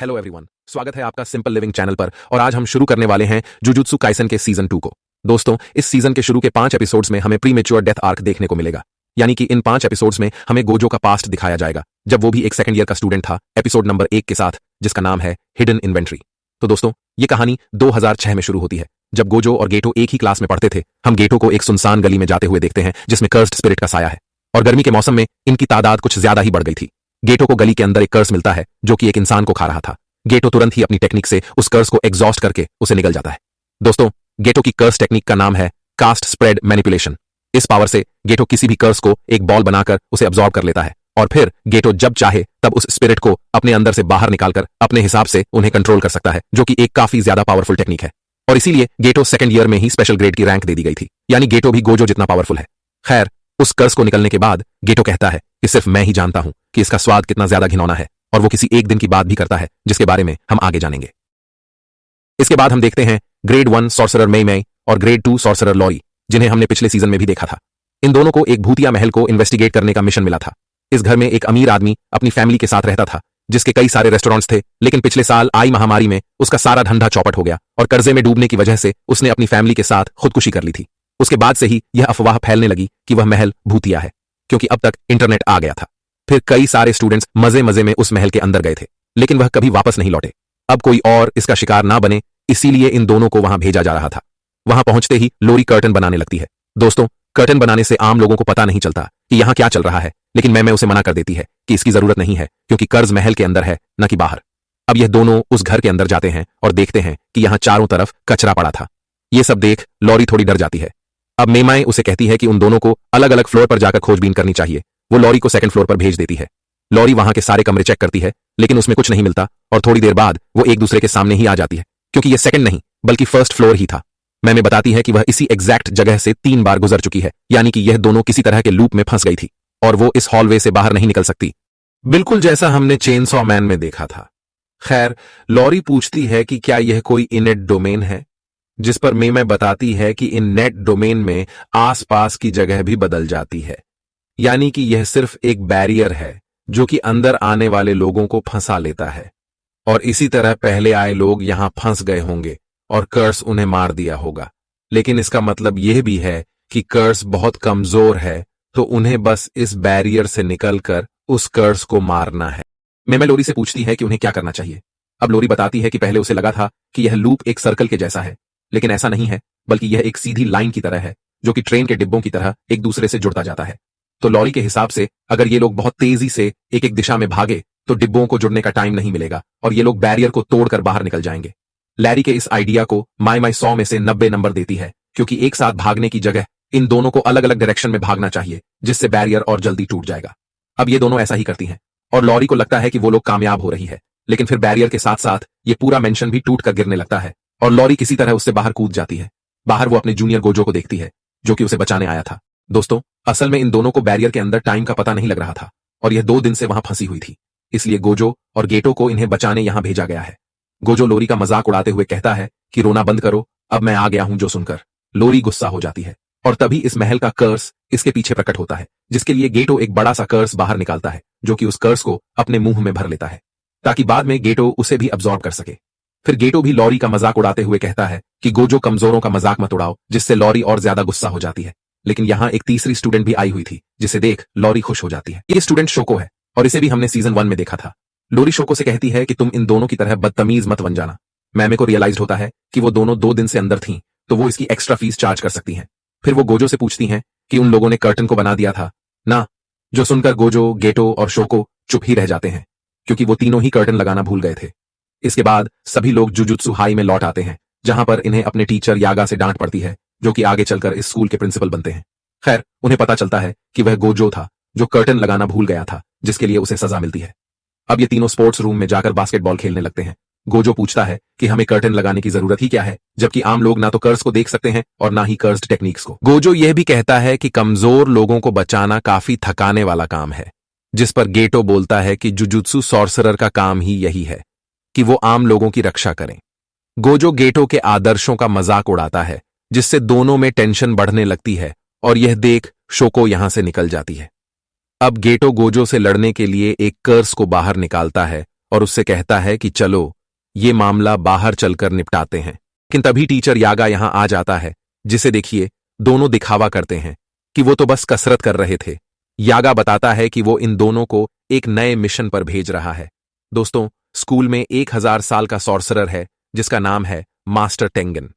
Hello everyone, स्वागत है आपका सिंपल लिविंग चैनल पर। और आज हम शुरू करने वाले हैं जुजुत्सु काइसन के सीजन 2 को। दोस्तों, इस सीजन के शुरू के 5 एपिसोड्स में हमें प्रीमेच्योर डेथ आर्क देखने को मिलेगा। यानी कि इन 5 एपिसोड्स में हमें गोजो का पास्ट दिखाया जाएगा, जब वो भी एक सेकंड ईयर का स्टूडेंट था, एपिसोड नंबर 1 के साथ, जिसका नाम है हिडन इन्वेंट्री। तो दोस्तों, ये कहानी 2006 में शुरू होती है, जब गोजो और गेटो एक ही क्लास में पढ़ते थे। हम गेटो को एक सुनसान गली में जाते हुए देखते हैं जिसमें कर्स्ड स्पिरिट का साया है, और गर्मी के मौसम में इनकी तादाद कुछ ज्यादा ही बढ़ गई थी। गेटो को गली के अंदर एक कर्स मिलता है जो कि एक इंसान को खा रहा था। गेटो तुरंत ही अपनी टेक्निक से उस कर्स को एग्जॉस्ट करके उसे निगल जाता है। दोस्तों, गेटो की कर्स टेक्निक का नाम है कास्ट स्प्रेड मैनिपुलेशन। इस पावर से गेटो किसी भी कर्स को एक बॉल बनाकर उसे अब्सॉर्ब कर लेता है, और फिर गेटो जब चाहे तब उस स्पिरिट को अपने अंदर से बाहर निकालकर अपने हिसाब से उन्हें कंट्रोल कर सकता है, जो कि एक काफी ज्यादा पावरफुल टेक्निक है। और इसीलिए गेटो सेकंड ईयर में ही स्पेशल ग्रेड की रैंक दे दी गई थी, यानी गेटो भी गोजो जितना पावरफुल है। खैर, उस कर्स को निकलने के बाद गेटो कहता है कि सिर्फ मैं ही जानता हूं कि इसका स्वाद कितना ज्यादा घिनौना है, और वो किसी एक दिन की बात भी करता है जिसके बारे में हम आगे जानेंगे। इसके बाद हम देखते हैं ग्रेड 1 सॉर्सरर मेई मेई और ग्रेड 2 सॉर्सरर लॉरी, जिन्हें हमने पिछले सीजन में भी देखा था। इन दोनों को एक भूतिया महल को इन्वेस्टिगेट करने का मिशन मिला था। इस घर में एक अमीर आदमी अपनी फैमिली के साथ रहता था, जिसके कई सारे रेस्टोरेंट्स थे, लेकिन पिछले साल आई महामारी में उसका सारा धंधा चौपट हो गया और कर्जे में डूबने की वजह से उसने अपनी फैमिली के साथ खुदकुशी कर ली थी। उसके बाद से ही यह अफवाह फैलने लगी कि वह महल भूतिया है, क्योंकि अब तक इंटरनेट आ गया था। फिर कई सारे स्टूडेंट्स मजे मजे में उस महल के अंदर गए थे, लेकिन वह कभी वापस नहीं लौटे। अब कोई और इसका शिकार ना बने, इसीलिए इन दोनों को वहां भेजा जा रहा था। वहां पहुंचते ही लोरी कर्टन बनाने लगती है। दोस्तों, कर्टन बनाने से आम लोगों को पता नहीं चलता कि यहां क्या चल रहा है, लेकिन मैं उसे मना कर देती है कि इसकी जरूरत नहीं है, क्योंकि कर्ज महल के अंदर है, न कि बाहर। अब यह दोनों उस घर के अंदर जाते हैं और देखते हैं कि यहां चारों तरफ कचरा पड़ा था। यह सब देख लॉरी थोड़ी डर जाती है। अब मेमाई उसे कहती है कि उन दोनों को अलग अलग फ्लोर पर जाकर खोजबीन करनी चाहिए। वो लॉरी को सेकंड फ्लोर पर भेज देती है। लॉरी वहां के सारे कमरे चेक करती है, लेकिन उसमें कुछ नहीं मिलता, और थोड़ी देर बाद वो एक दूसरे के सामने ही आ जाती है, क्योंकि यह सेकंड नहीं बल्कि फर्स्ट फ्लोर ही था। मैंने बताती है कि वह इसी एग्जैक्ट जगह से 3 बार गुजर चुकी है, यानी कि यह दोनों किसी तरह के लूप में फंस गई थी और वो इस हॉलवे से बाहर नहीं निकल सकती, बिल्कुल जैसा हमने चेनसॉ मैन में देखा था। खैर, लॉरी पूछती है कि क्या यह कोई इनेट डोमेन है, जिस पर मैं बताती है कि इन नेट डोमेन में आसपास की जगह भी बदल जाती है, यानी कि यह सिर्फ एक बैरियर है जो कि अंदर आने वाले लोगों को फंसा लेता है, और इसी तरह पहले आए लोग यहां फंस गए होंगे और कर्स उन्हें मार दिया होगा। लेकिन इसका मतलब यह भी है कि कर्स बहुत कमजोर है, तो उन्हें बस इस बैरियर से निकलकर उस कर्स को मारना है। मैं लोरी से पूछती है कि उन्हें क्या करना चाहिए। अब लोरी बताती है कि पहले उसे लगा था कि यह लूप एक सर्कल के जैसा है, लेकिन ऐसा नहीं है, बल्कि यह एक सीधी लाइन की तरह है, जो कि ट्रेन के डिब्बों की तरह एक दूसरे से जुड़ता जाता है। तो लॉरी के हिसाब से अगर ये लोग बहुत तेजी से एक एक दिशा में भागे तो डिब्बों को जुड़ने का टाइम नहीं मिलेगा और ये लोग बैरियर को तोड़कर बाहर निकल जाएंगे। लैरी के इस आइडिया को माई 100 में से 90 नंबर देती है, क्योंकि एक साथ भागने की जगह इन दोनों को अलग अलग डायरेक्शन में भागना चाहिए, जिससे बैरियर और जल्दी टूट जाएगा। अब ये दोनों ऐसा ही करती हैं, और लॉरी को लगता है कि वो लोग कामयाब हो रही है, लेकिन फिर बैरियर के साथ साथ ये पूरा मेंशन भी टूट कर गिरने लगता है और लॉरी किसी तरह उससे बाहर कूद जाती है। बाहर वो अपने जूनियर गोजो को देखती है, जो कि उसे बचाने आया था। दोस्तों, असल में इन दोनों को बैरियर के अंदर टाइम का पता नहीं लग रहा था, और यह 2 दिन से वहां फंसी हुई थी, इसलिए गोजो और गेटो को इन्हें बचाने यहां भेजा गया है। गोजो लोरी का मजाक उड़ाते हुए कहता है कि रोना बंद करो, अब मैं आ गया हूं। जो सुनकर लोरी गुस्सा हो जाती है, और तभी इस महल का कर्स इसके पीछे प्रकट होता है, जिसके लिए गेटो एक बड़ा सा कर्स बाहर निकालता है, जो कि उस कर्स को अपने मुंह में भर लेता है, ताकि बाद में गेटो उसे भी अब्सॉर्ब कर सके। फिर गेटो भी लॉरी का मजाक उड़ाते हुए कहता है कि गोजो कमजोरों का मजाक मत उड़ाओ, जिससे लॉरी और ज्यादा गुस्सा हो जाती है। लेकिन यहां एक तीसरी स्टूडेंट भी आई हुई थी, जिसे देख लॉरी खुश हो जाती है। ये स्टूडेंट शोको है, और इसे भी हमने सीजन 1 में देखा था। लोरी शोको से कहती है कि तुम इन दोनों की तरह बदतमीज मत बन जाना। मैमे को रियलाइज होता है कि वो दोनों 2 दिन से अंदर थीं, तो वो इसकी एक्स्ट्रा फीस चार्ज कर सकती हैं। फिर वो गोजो से पूछती हैं कि उन लोगों ने कर्टन को बना दिया था ना, जो सुनकर गोजो, गेटो और शोको चुप ही रह जाते हैं, क्योंकि वो तीनों ही कर्टन लगाना भूल गए थे। इसके बाद सभी लोग जुजुत्सु हाई में लौट आते हैं, जहां पर इन्हें अपने टीचर यागा से डांट पड़ती है, जो कि आगे चलकर इस स्कूल के प्रिंसिपल बनते हैं। खैर, उन्हें पता चलता है कि वह गोजो था जो कर्टन लगाना भूल गया था, जिसके लिए उसे सजा मिलती है। अब ये तीनों स्पोर्ट्स रूम में जाकर बास्केटबॉल खेलने लगते हैं। गोजो पूछता है कि हमें कर्टन लगाने की जरूरत ही क्या है, जबकि आम लोग ना तो कर्स को देख सकते हैं और ना ही कर्स्ड टेक्निक्स को। गोजो यह भी कहता है कि कमजोर लोगों को बचाना काफी थकाने वाला काम है, जिस पर गेटो बोलता है कि जुजुत्सु सॉर्सरर का काम ही यही है कि वो आम लोगों की रक्षा करें। गोजो गेटो के आदर्शों का मजाक उड़ाता है, जिससे दोनों में टेंशन बढ़ने लगती है, और यह देख शोको यहां से निकल जाती है। अब गेटो गोजो से लड़ने के लिए एक कर्स को बाहर निकालता है और उससे कहता है कि चलो ये मामला बाहर चलकर निपटाते हैं। लेकिन तभी टीचर यागा यहां आ जाता है, जिसे देखिए दोनों दिखावा करते हैं कि वो तो बस कसरत कर रहे थे। यागा बताता है कि वो इन दोनों को एक नए मिशन पर भेज रहा है। दोस्तों, स्कूल में 1000 साल का सॉर्सरर है जिसका नाम है master Tengen.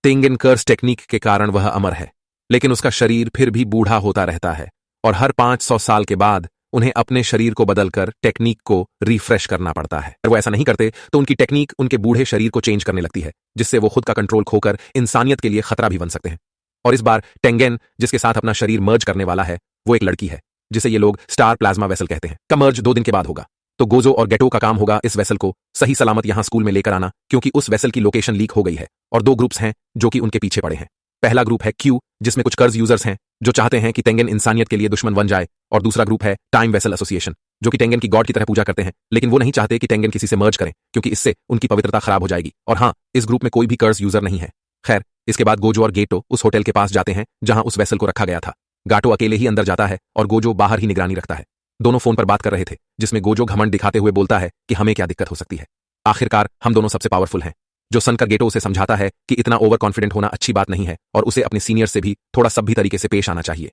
Tengen curse technique के कारण वह अमर है, लेकिन उसका शरीर फिर भी बूढ़ा होता रहता है और हर 500 साल के बाद उन्हें अपने शरीर को बदलकर टेक्निक को रिफ्रेश करना पड़ता है। अगर वो ऐसा नहीं करते तो उनकी टेक्निक उनके बूढ़े शरीर को चेंज करने लगती है, जिससे वो खुद का कंट्रोल खोकर इंसानियत के लिए खतरा भी बन सकते हैं। और इस बार टेंगन जिसके साथ अपना शरीर मर्ज करने वाला है वो एक लड़की है, जिसे ये लोग स्टार प्लाज्मा वेसल कहते हैं। का मर्ज 2 दिन के बाद होगा, तो गोजो और गेटो का काम होगा इस वेसल को सही सलामत यहां स्कूल में लेकर आना, क्योंकि उस वेसल की लोकेशन लीक हो गई है और 2 ग्रुप्स हैं जो कि उनके पीछे पड़े हैं। पहला ग्रुप है क्यू, जिसमें कुछ कर्ज यूजर्स हैं जो चाहते हैं कि टेंगन इंसानियत के लिए दुश्मन बन जाए, और दूसरा ग्रुप है टाइम वेसल एसोसिएशन, जो कि टेंगन की गॉड की तरह पूजा करते हैं, लेकिन वो नहीं चाहते कि टेंगन किसी से मर्ज करें क्योंकि इससे उनकी पवित्रता खराब हो जाएगी। और हाँ, इस ग्रुप में कोई भी कर्ज यूजर नहीं है। खैर, इसके बाद गोजो और गेटो उस होटल के पास जाते हैं जहां उस वेसल को रखा गया था। गाटो अकेले ही अंदर जाता है और गोजो बाहर ही निगरानी रखता है। दोनों फोन पर बात कर रहे थे, जिसमें गोजो घमंड दिखाते हुए बोलता है कि हमें क्या दिक्कत हो सकती है, आखिरकार हम दोनों सबसे पावरफुल हैं। जो सनकर गेटो उसे समझाता है कि इतना ओवर कॉन्फिडेंट होना अच्छी बात नहीं है और उसे अपने सीनियर से भी थोड़ा सभ्य तरीके से पेश आना चाहिए,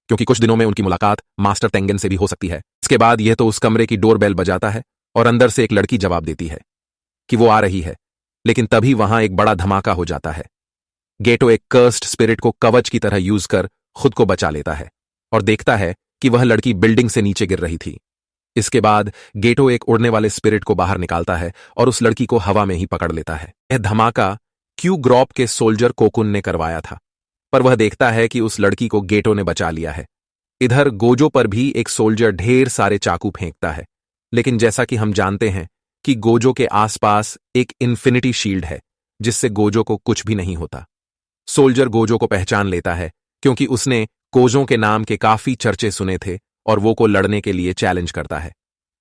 क्योंकि कुछ दिनों में उनकी मुलाकात मास्टर टेंगन से भी हो सकती है। इसके बाद यह तो उस कमरे की डोरबेल बजाता है और अंदर से एक लड़की जवाब देती है कि वो आ रही है, लेकिन तभी वहां एक बड़ा धमाका हो जाता है। गेटो एक कर्स्ड स्पिरिट को कवच की तरह यूज कर खुद को बचा लेता है और देखता है कि वह लड़की बिल्डिंग से नीचे गिर रही थी। इसके बाद गेटो एक उड़ने वाले स्पिरिट को बाहर निकालता है और उस लड़की को हवा में ही पकड़ लेता है। यह धमाका क्यू ग्रॉप के सोल्जर कोकुन ने करवाया था, पर वह देखता है कि उस लड़की को गेटो ने बचा लिया है। इधर गोजो पर भी एक सोल्जर ढेर सारे चाकू फेंकता है, लेकिन जैसा कि हम जानते हैं कि गोजो के आसपास एक इन्फिनिटी शील्ड है जिससे गोजो को कुछ भी नहीं होता। सोल्जर गोजो को पहचान लेता है क्योंकि उसने गोजो के नाम के काफी चर्चे सुने थे और वो को लड़ने के लिए चैलेंज करता है।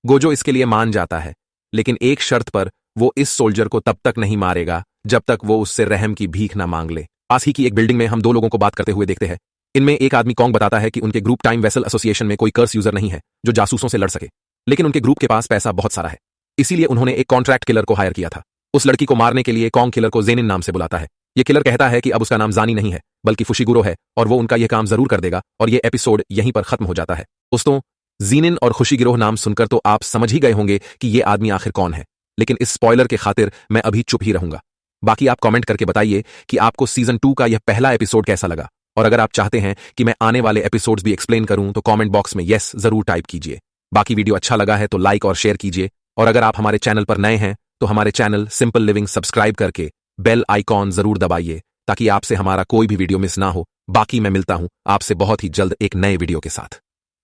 गोजो इसके लिए मान जाता है, लेकिन एक शर्त पर वो इस सोल्जर को तब तक नहीं मारेगा जब तक वो उससे रहम की भीख ना मांग ले। पास ही की एक बिल्डिंग में हम 2 लोगों को बात करते हुए देखते हैं। इनमें एक आदमी कॉन्ग बताता है कि उनके ग्रुप टाइम वेसल एसोसिएशन में कोई कर्स यूजर नहीं है जो जासूसों से लड़ सके, लेकिन उनके ग्रुप के पास पैसा बहुत सारा है, इसीलिए उन्होंने एक कॉन्ट्रैक्ट किलर को हायर किया था। उस लड़की को मारने के लिए कॉन्ग किलर को जेनिन नाम से बुलाता है। यह किलर कहता है कि अब उसका नाम जानी नहीं है बल्कि फुशिगुरो है और वो उनका यह काम जरूर कर देगा, और यह एपिसोड यहीं पर खत्म हो जाता है। दोस्तों, जीनिन और खुशीगिरोह नाम सुनकर तो आप समझ ही गए होंगे कि ये आदमी आखिर कौन है, लेकिन इस स्पॉइलर के खातिर मैं अभी चुप ही रहूंगा। बाकी आप कमेंट करके बताइए कि आपको सीजन 2 का यह पहला एपिसोड कैसा लगा, और अगर आप चाहते हैं कि मैं आने वाले एपिसोड्स भी एक्सप्लेन करूं तो कमेंट बॉक्स में यस जरूर टाइप कीजिए। बाकी वीडियो अच्छा लगा है तो लाइक और शेयर कीजिए, और अगर आप हमारे चैनल पर नए हैं तो हमारे चैनल सिंपल लिविंग सब्सक्राइब करके बेल आइकॉन जरूर दबाइए ताकि आपसे हमारा कोई भी वीडियो मिस ना हो। बाकी मैं मिलता हूं आपसे बहुत ही जल्द एक नए वीडियो के साथ।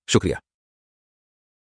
शुक्रिया।